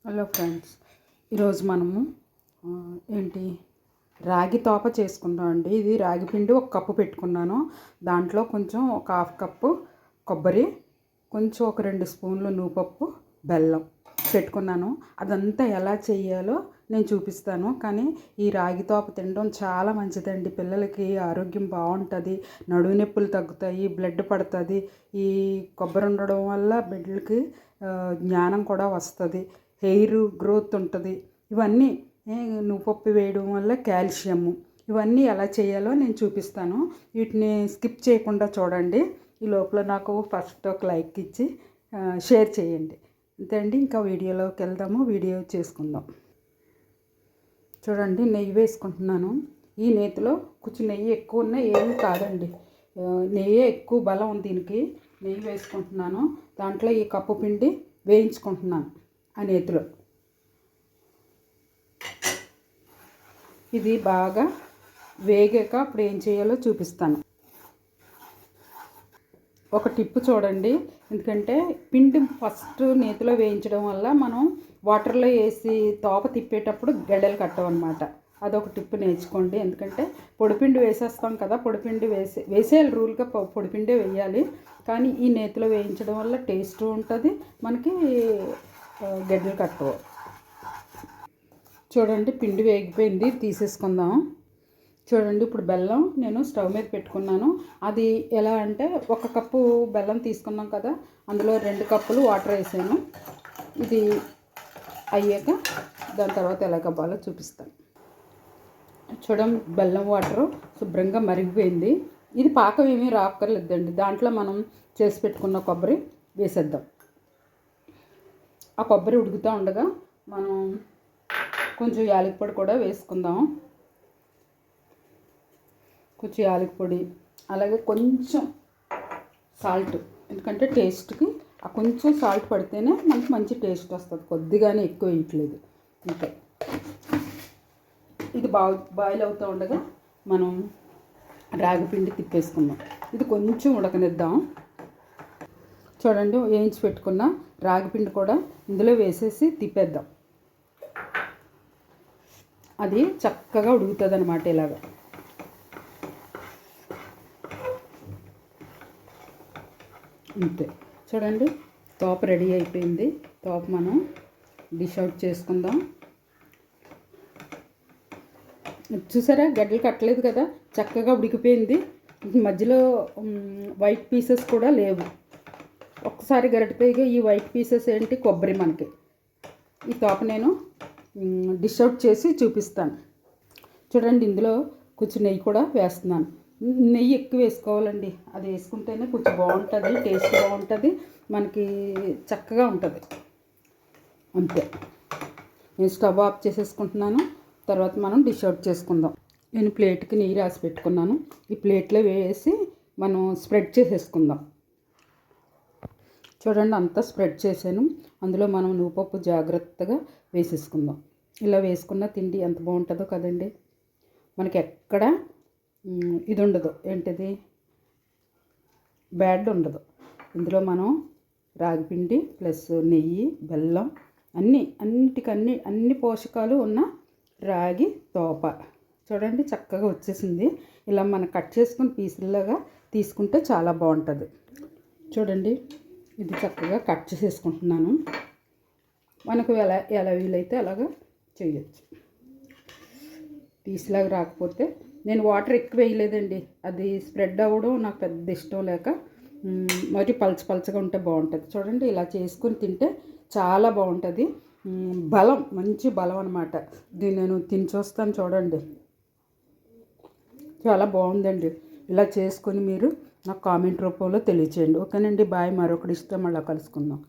Hello friends, ఈరోజు మనము ఏంటి రాగి తోప చేసుకుందాం అండి. ఇది రాగి పిండి ఒక కప్పు పెట్టుకున్నాను. దాంట్లో కొంచెం ఒక హాఫ్ కప్పు కొబ్బరి, కొంచెం ఒక 2 స్పూన్లు నువ్వుపప్పు, బెల్లం పెట్టుకున్నాను. అదంతా ఎలా చేయాలో నేను చూపిస్తాను. కానీ ఈ రాగి తోప తినడం చాలా మంచిదండి. పిల్లలకి ఆరోగ్యం బాగుంటుంది, నడుము నొప్పులు తగ్గుతాయి, బ్లడ్ పడుతుంది. ఈ కొబ్బరి ఉండడం వల్ల బిడ్డలకి జ్ఞానం కూడా వస్తుంది, హెయిర్ గ్రోత్ ఉంటుంది. ఇవన్నీ నువ్వుపప్పు వేయడం వల్ల కాల్షియము, ఇవన్నీ ఎలా చేయాలో నేను చూపిస్తాను. వీటిని స్కిప్ చేయకుండా చూడండి. ఈ లోపల నాకు ఫస్ట్ ఒక లైక్ ఇచ్చి షేర్ చేయండి. అంతే అండి. ఇంకా వీడియోలోకి వెళ్దాము, వీడియో చేసుకుందాం. చూడండి, నెయ్యి వేసుకుంటున్నాను. ఈ నేతిలో కొంచెం నెయ్యి ఎక్కువ ఉన్నా ఏమి కాదండి, నెయ్యి ఎక్కువ బలం ఉంది దీనికి. నెయ్యి వేసుకుంటున్నాను. దాంట్లో ఈ కప్పు పిండి వేయించుకుంటున్నాను ఆ నేతిలో. ఇది బాగా వేగాక అప్పుడు ఏం చేయాలో చూపిస్తాను. ఒక టిప్పు చూడండి, ఎందుకంటే పిండి ఫస్ట్ నేతిలో వేయించడం వల్ల మనం వాటర్లో వేసి తోప తిప్పేటప్పుడు గడ్డలు కట్టవన్నమాట. అదొక టిప్పు నేర్చుకోండి. ఎందుకంటే పొడిపిండి వేసేస్తాం కదా, పొడిపిండి వేసేయాలి, రూల్గా పొడిపిండే వేయాలి. కానీ ఈ నేతిలో వేయించడం వల్ల టేస్ట్ ఉంటుంది, మనకి గడ్డలు కట్టవు. చూడండి, పిండి వేగిపోయింది, తీసేసుకుందాం. చూడండి, ఇప్పుడు బెల్లం నేను స్టవ్ మీద పెట్టుకున్నాను. అది ఎలా అంటే, 1 కప్పు బెల్లం తీసుకున్నాం కదా, అందులో 2 కప్పులు వాటర్ వేసాను. ఇది అయ్యాక దాని తర్వాత ఎలా కవ్వాలో చూపిస్తాను. చూడండి, బెల్లం వాటరు శుభ్రంగా మరిగిపోయింది. ఇది పాకం ఏమీ రాక్కర్లేదండి. దాంట్లో మనం చేసి పెట్టుకున్న కొబ్బరి వేసేద్దాం. ఆ కొబ్బరి ఉడుకుతూ ఉండగా మనం కొంచెం యాలకి పొడి కూడా వేసుకుందాం. కొంచెం యాలకి పొడి, అలాగే కొంచెం సాల్ట్. ఎందుకంటే టేస్ట్కి ఆ కొంచెం సాల్ట్ పడితేనే మనకి మంచి టేస్ట్ వస్తుంది. కొద్దిగానే ఎక్కువ వేయట్లేదు. ఇంకా ఇది బాయిల్ అవుతూ ఉండగా మనం రాగి పిండి తిప్పేసుకుందాం. ఇది కొంచెం ఉడకనిద్దాం. చూడండి, వేయించి పెట్టుకున్న రాగి పిండి కూడా ఇందులో వేసేసి తిప్పేద్దాం. అది చక్కగా ఉడుకుతుంది అన్నమాట. ఇలాగా అంతే. చూడండి, తోప రెడీ అయిపోయింది. తోప మనం డిష్ అవుట్ చేసుకుందాం. చూసారా, గడ్డలు కట్టలేదు కదా, చక్కగా ఉడికిపోయింది. మధ్యలో వైట్ పీసెస్ కూడా లేవు. ఒక్కసారి గరిటెపైగా ఈ వైట్ పీసెస్ ఏంటి, కొబ్బరి మనకి. ఈ తోప నేను డిష్ అవుట్ చేసి చూపిస్తాను. చూడండి, ఇందులో కొంచెం నెయ్యి కూడా వేస్తున్నాను. నెయ్యి ఎక్కువ వేసుకోవాలండి, అది వేసుకుంటేనే కొంచెం బాగుంటుంది, టేస్ట్ బాగుంటుంది, మనకి చక్కగా ఉంటుంది. అంతే. నేను స్టవ్ ఆఫ్ చేసేసుకుంటున్నాను. తర్వాత మనం డిష్ అవుట్ చేసుకుందాం. నేను ప్లేట్కి నెయ్యి రాసి పెట్టుకున్నాను. ఈ ప్లేట్లో వేసి మనం స్ప్రెడ్ చేసేసుకుందాం. చూడండి, అంతా స్ప్రెడ్ చేశాను. అందులో మనం నువ్వుపప్పు జాగ్రత్తగా వేసేసుకుందాం. ఇలా వేసుకున్న తిండి ఎంత బాగుంటుందో కదండి. మనకి ఎక్కడ ఇది ఉండదు, ఏంటిది, బ్యాడ్ ఉండదు. ఇందులో మనం రాగిపిండి ప్లస్ నెయ్యి, బెల్లం, అన్ని పోషకాలు ఉన్న రాగి తోప. చూడండి, చక్కగా వచ్చేసింది. ఇలా మనం కట్ చేసుకుని పీసుల్లాగా తీసుకుంటే చాలా బాగుంటుంది. చూడండి, ఇది చక్కగా కట్ చేసేసుకుంటున్నాను. మనకు ఎలా వీలైతే అలాగా చేయొచ్చు. పీసులాగా రాకపోతే నేను వాటర్ ఎక్కువ వేయలేదండి. అది స్ప్రెడ్ అవ్వడం నాకు పెద్ద ఇష్టం లేక, మరి పలచగా ఉంటే బాగుంటుంది. చూడండి, ఇలా చేసుకొని తింటే చాలా బాగుంటుంది. బలం, మంచి బలం అన్నమాట. దీన్ని నేను తిని చూస్తాను. చూడండి, చాలా బాగుందండి. ఇలా చేసుకొని మీరు నాకు కామెంట్ రూపంలో తెలియచేయండి. ఓకేనండి, బాయ్. మరొకటి ఇష్టం, మళ్ళీ కలుసుకుందాం.